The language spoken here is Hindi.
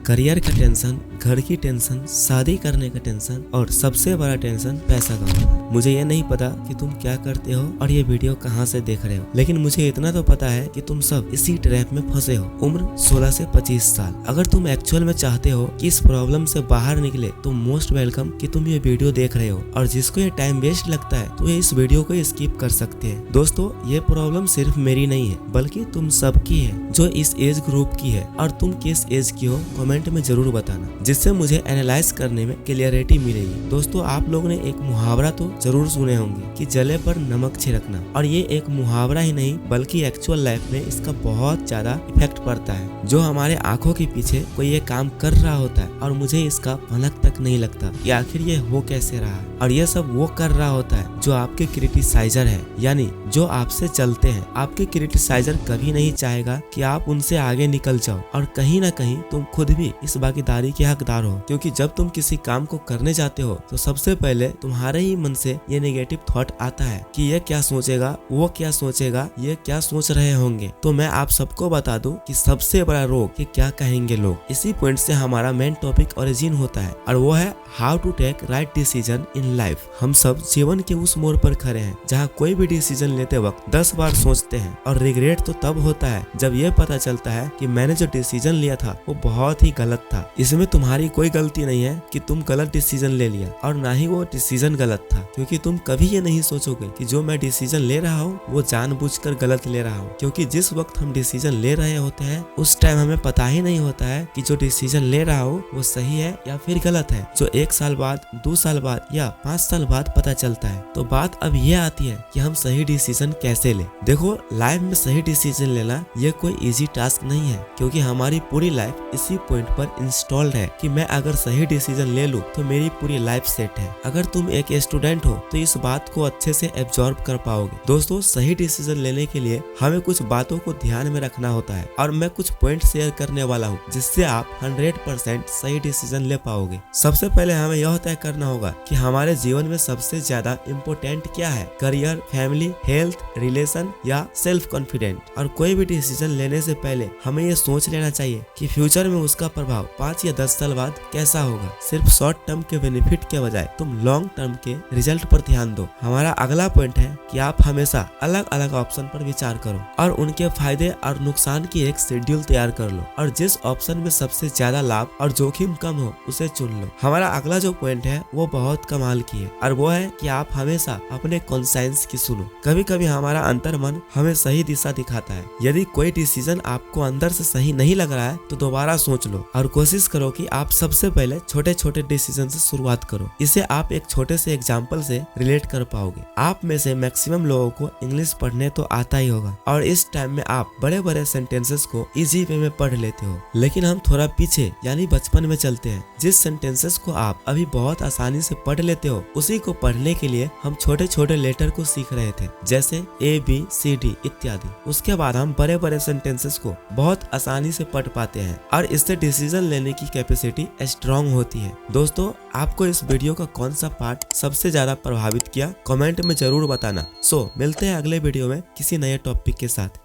करियर का टेंशन, घर की टेंशन, शादी करने का टेंशन और सबसे बड़ा टेंशन पैसा कमाना। मुझे ये नहीं पता कि तुम क्या करते हो और ये वीडियो कहाँ से देख रहे हो, लेकिन मुझे इतना तो पता है कि तुम सब इसी ट्रैप में फंसे हो। उम्र 16 से 25 साल। अगर तुम एक्चुअल में चाहते हो कि इस प्रॉब्लम से बाहर निकले तो मोस्ट वेलकम कि तुम ये वीडियो देख रहे हो, और जिसको ये टाइम वेस्ट लगता है तो ये इस वीडियो को स्किप कर सकते हैं। दोस्तों, ये प्रॉब्लम सिर्फ मेरी नहीं है बल्कि तुम सबकी है जो इस एज ग्रुप की है, और तुम किस एज की हो कमेंट में जरूर बताना, जिससे मुझे एनालाइज करने में क्लियरिटी मिलेगी। दोस्तों, आप लोगों ने एक मुहावरा तो जरूर सुने होंगे कि जले पर नमक छिड़कना, और ये एक मुहावरा ही नहीं बल्कि एक्चुअल लाइफ में इसका बहुत ज्यादा इफेक्ट पड़ता है। जो हमारे आंखों के पीछे कोई ये काम कर रहा होता है और मुझे इसका भनक तक नहीं लगता कि आखिर ये हो कैसे रहा है, और ये सब वो कर रहा होता है जो आपके क्रिटिसाइजर है, यानी जो आपसे चलते हैं। आपके क्रिटिसाइजर कभी नहीं चाहेगा कि आप उनसे आगे निकल जाओ, और कहीं ना कहीं तुम खुद भी इस भागीदारी के हकदार हो, क्योंकि जब तुम किसी काम को करने जाते हो तो सबसे पहले तुम्हारे ही मन से ये नेगेटिव थॉट आता है कि ये क्या सोचेगा, वो क्या सोचेगा, ये क्या सोच रहे होंगे। तो मैं आप सबको बता दूं कि सबसे बड़ा रोग कि क्या कहेंगे लोग। इसी पॉइंट से हमारा मेन टॉपिक ओरिजिन होता है, और वो है how to take right decision in life. हम सब जीवन के उस मोड़ पर खड़े हैं जहाँ कोई भी डिसीजन लेते वक्त 10 बार सोचते हैं, और रिग्रेट तो तब होता है जब ये पता चलता है कि मैंने जो डिसीजन लिया था वो बहुत ही गलत था। इसमें तुम्हारी कोई गलती नहीं है कि तुम गलत डिसीजन ले लिया, और ना ही वो डिसीजन गलत था, क्योंकि तुम कभी ये नहीं सोचोगे कि जो मैं डिसीजन ले रहा हूँ वो जानबूझकर गलत ले रहा हूँ। क्योंकि जिस वक्त हम डिसीजन ले रहे होते हैं उस टाइम हमें पता ही नहीं होता है कि जो डिसीजन ले रहा हूँ वो सही है या फिर गलत है, जो 1 साल बाद, 2 साल बाद या 5 साल बाद पता चलता है। तो बात अब ये आती है कि हम सही डिसीजन कैसे ले। देखो, लाइफ में सही डिसीजन लेना ये कोई इजी टास्क नहीं है, क्योंकि हमारी पूरी लाइफ इसी पॉइंट पर इंस्टॉल्ड है कि मैं अगर सही डिसीजन ले लूं तो मेरी पूरी लाइफ सेट है। अगर तुम एक स्टूडेंट हो तो इस बात को अच्छे से एब्जॉर्ब कर पाओगे। दोस्तों, सही डिसीजन लेने के लिए हमें कुछ बातों को ध्यान में रखना होता है, और मैं कुछ पॉइंट शेयर करने वाला हूँ जिससे आप 100% सही डिसीजन ले पाओगे। सबसे पहले हमें यह तय करना होगा कि हमारे जीवन में सबसे ज्यादा इम्पोर्टेंट क्या है, करियर, फैमिली, हेल्थ, रिलेशन या सेल्फ कॉन्फिडेंट। और कोई भी डिसीजन लेने से पहले हमें ये सोच लेना चाहिए कि फ्यूचर में उसका प्रभाव 5 या 10 साल बाद कैसा होगा। सिर्फ शॉर्ट टर्म के बेनिफिट के बजाय तुम लॉन्ग टर्म के रिजल्ट पर ध्यान दो। हमारा अगला पॉइंट है कि आप हमेशा अलग अलग ऑप्शन पर विचार करो और उनके फायदे और नुकसान की एक शेड्यूल तैयार कर लो, और जिस ऑप्शन में सबसे ज्यादा लाभ और जोखिम कम हो उसे चुन लो। हमारा अगला जो पॉइंट है वो बहुत कमाल की है, और वो है कि आप हमेशा अपने कॉन्साइंस की सुनो। कभी कभी हमारा अंतर मन हमें सही दिशा दिखाता है। यदि कोई डिसीजन आपको अंदर से सही नहीं लग रहा है तो दोबारा सोच लो, और कोशिश करो कि आप सबसे पहले छोटे छोटे डिसीजन से शुरुआत करो। इसे आप एक छोटे से एग्जाम्पल से रिलेट कर पाओगे। आप में से मैक्सिमम लोगों को इंग्लिश पढ़ने तो आता ही होगा, और इस टाइम में आप बड़े बड़े सेंटेंसेस को इजी वे में पढ़ लेते हो, लेकिन हम थोड़ा पीछे यानी बचपन में चलते हैं। जिस सेंटेंसेस को आप अभी बहुत आसानी से पढ़ लेते हो उसी को पढ़ने के लिए हम छोटे छोटे लेटर को सीख रहे थे, जैसे ABCD इत्यादि। उसके बाद हम बड़े बड़े सेंटेंसेस को बहुत आसानी से पढ़ पाते हैं, और इससे डिसीजन लेने की कैपेसिटी स्ट्रांग होती है। दोस्तों, आपको इस वीडियो का कौन सा पार्ट सबसे ज्यादा प्रभावित किया कमेंट में जरूर बताना। मिलते हैं अगले वीडियो में किसी नए टॉपिक के साथ।